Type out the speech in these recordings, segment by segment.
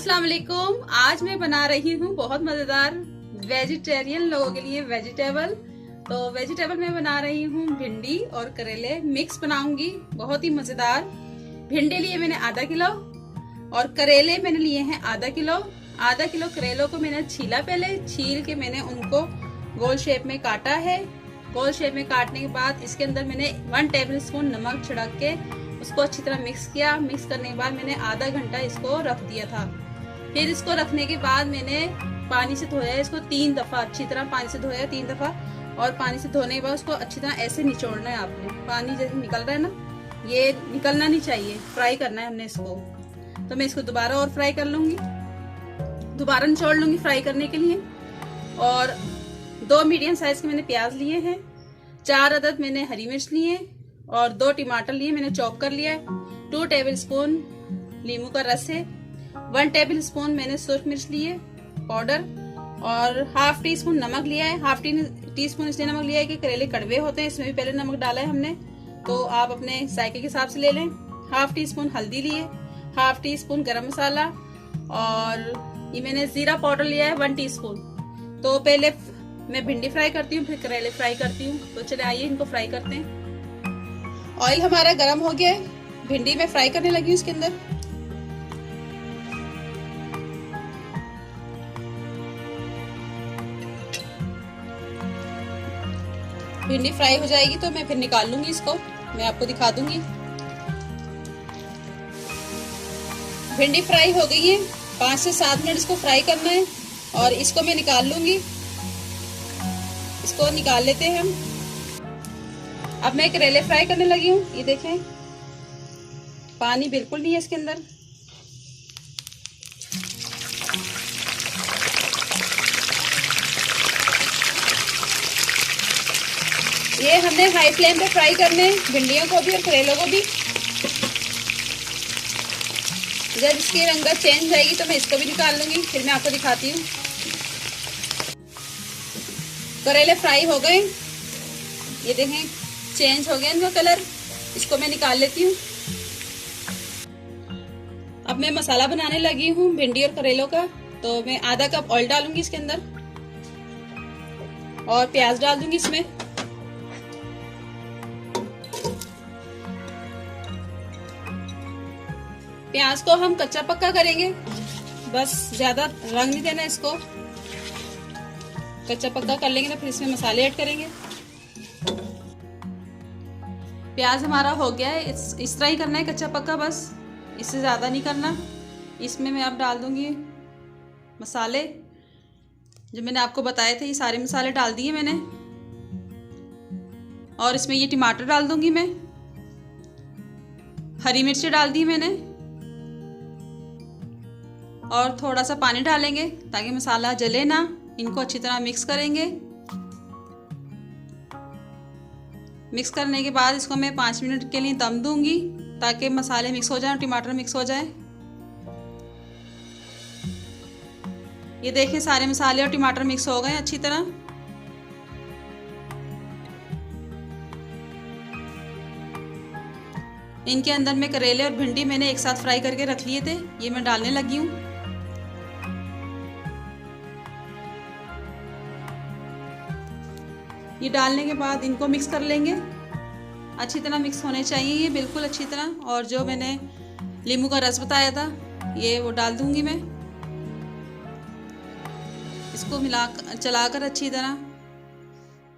अस्सलाम वालेकुम। आज मैं बना रही हूँ बहुत मजेदार वेजिटेरियन लोगों के लिए वेजिटेबल। तो वेजिटेबल में बना रही हूँ भिंडी और करेले मिक्स बनाऊंगी, बहुत ही मजेदार। भिंडी लिए मैंने आधा किलो और करेले मैंने लिए हैं आधा किलो। आधा किलो करेलों को मैंने छीला, पहले छील के मैंने उनको गोल शेप में काटा है। गोल शेप में काटने के बाद इसके अंदर मैंने 1 टेबल स्पून नमक छिड़क के उसको अच्छी तरह मिक्स किया। मिक्स करने के बाद मैंने आधा घंटा इसको रख दिया था। फिर इसको रखने के बाद मैंने पानी से धोया इसको 3 दफा, अच्छी तरह पानी से धोया 3 दफा। और पानी से धोने के बाद उसको अच्छी तरह ऐसे निचोड़ना है आपने। पानी जैसे निकल रहा है ना, ये निकलना नहीं चाहिए, फ्राई करना है हमने इसको। तो मैं इसको दोबारा और फ्राई कर लूंगी, दोबारा निचोड़ लूंगी फ्राई करने के लिए। और 2 मीडियम साइज के मैंने प्याज लिए हैं, 4 अदद मैंने हरी मिर्च लिए और 2 टमाटर लिए मैंने चॉप कर लिया है। 2 टेबल स्पून नींबू का रस है। 1 टेबल स्पून मैंने सूरख मिर्च लिए पाउडर और हाफ टी स्पून नमक लिया है। हाफ टी स्पून इसलिए नमक लिया है कि करेले कड़वे होते हैं, इसमें भी पहले नमक डाला है हमने, तो आप अपने जायके के हिसाब से ले लें। हाफ टी स्पून हल्दी लिए, हाफ टी स्पून गरम मसाला और ये मैंने जीरा पाउडर लिया है 1 टीस्पून। तो पहले मैं भिंडी फ्राई करती हूँ, फिर करेले फ्राई करती हूँ। तो चले आइए इनको फ्राई करते हैं। ऑयल हमारा गरम हो गया है, भिंडी में फ्राई करने लगी हूँ इसके अंदर। भिंडी फ्राई हो जाएगी तो मैं फिर निकाल लूंगी इसको, मैं आपको दिखा दूंगी। भिंडी फ्राई हो गई है, 5 से 7 मिनट इसको फ्राई करना है और इसको मैं निकाल लूंगी। इसको निकाल लेते हैं हम। अब मैं करेले फ्राई करने लगी हूँ। ये देखें, पानी बिल्कुल नहीं है इसके अंदर। ये हमने हाई फ्लेम पे फ्राई करने हैं, भिंडियों को भी और करेलों को भी। जब इसकी रंगत चेंज जाएगी तो मैं इसको भी निकाल लूंगी, फिर मैं आपको दिखाती हूँ। करेले फ्राई हो गए, ये देखें चेंज हो गया इनका कलर। इसको मैं निकाल लेती हूँ। अब मैं मसाला बनाने लगी हूँ भिंडी और करेलों का। तो मैं आधा कप ऑयल डालूंगी इसके अंदर और प्याज डाल दूंगी इसमें। प्याज को हम कच्चा पक्का करेंगे, बस ज्यादा रंग नहीं देना इसको। कच्चा पक्का कर लेंगे ना फिर इसमें मसाले ऐड करेंगे। प्याज हमारा हो गया है, इस तरह ही करना है कच्चा पक्का, बस इससे ज़्यादा नहीं करना। इसमें मैं अब डाल दूंगी मसाले जो मैंने आपको बताए थे। ये सारे मसाले डाल दिए मैंने और इसमें ये टमाटर डाल दूंगी मैं, हरी मिर्ची डाल दी मैंने और थोड़ा सा पानी डालेंगे ताकि मसाला जले ना। इनको अच्छी तरह मिक्स करेंगे। मिक्स करने के बाद इसको मैं 5 मिनट के लिए दम दूंगी ताकि मसाले मिक्स हो जाए और टमाटर मिक्स हो जाए। ये देखिए सारे मसाले और टमाटर मिक्स हो गए अच्छी तरह। इनके अंदर मैं करेले और भिंडी मैंने एक साथ फ्राई करके रख लिए थे, ये मैं डालने लगी हूँ। ये डालने के बाद इनको मिक्स कर लेंगे, अच्छी तरह मिक्स होने चाहिए ये बिल्कुल अच्छी तरह। और जो मैंने नींबू का रस बताया था ये वो डाल दूंगी मैं। इसको चलाकर अच्छी तरह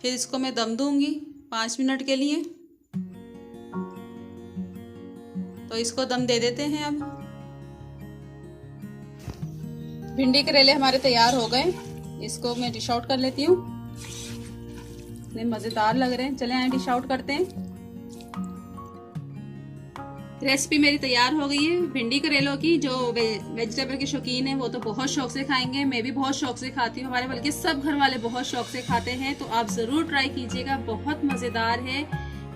फिर इसको मैं दम दूंगी 5 मिनट के लिए। तो इसको दम दे देते हैं। अब भिंडी करेले हमारे तैयार हो गए, इसको मैं डिश आउट कर लेती हूँ। इतने मजेदार लग रहे हैं, चले आए डिश आउट करते हैं। रेसिपी मेरी तैयार हो गई है भिंडी करेलों की। जो वेजिटेबल के शौकीन है वो तो बहुत शौक से खाएंगे, मैं भी बहुत शौक से खाती हूँ, हमारे बल्कि सब घर वाले बहुत शौक से खाते हैं। तो आप जरूर ट्राई कीजिएगा, बहुत मजेदार है।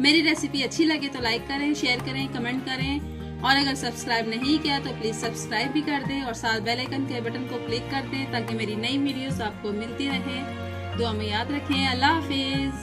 मेरी रेसिपी अच्छी लगे तो लाइक करें, शेयर करें, कमेंट करें और अगर सब्सक्राइब नहीं किया तो प्लीज सब्सक्राइब भी कर दें और साथ बेल आइकन के बटन को क्लिक कर दें ताकि मेरी नई वीडियोस आपको मिलती रहे। दुआ में याद रखें। अल्लाह हाफिज।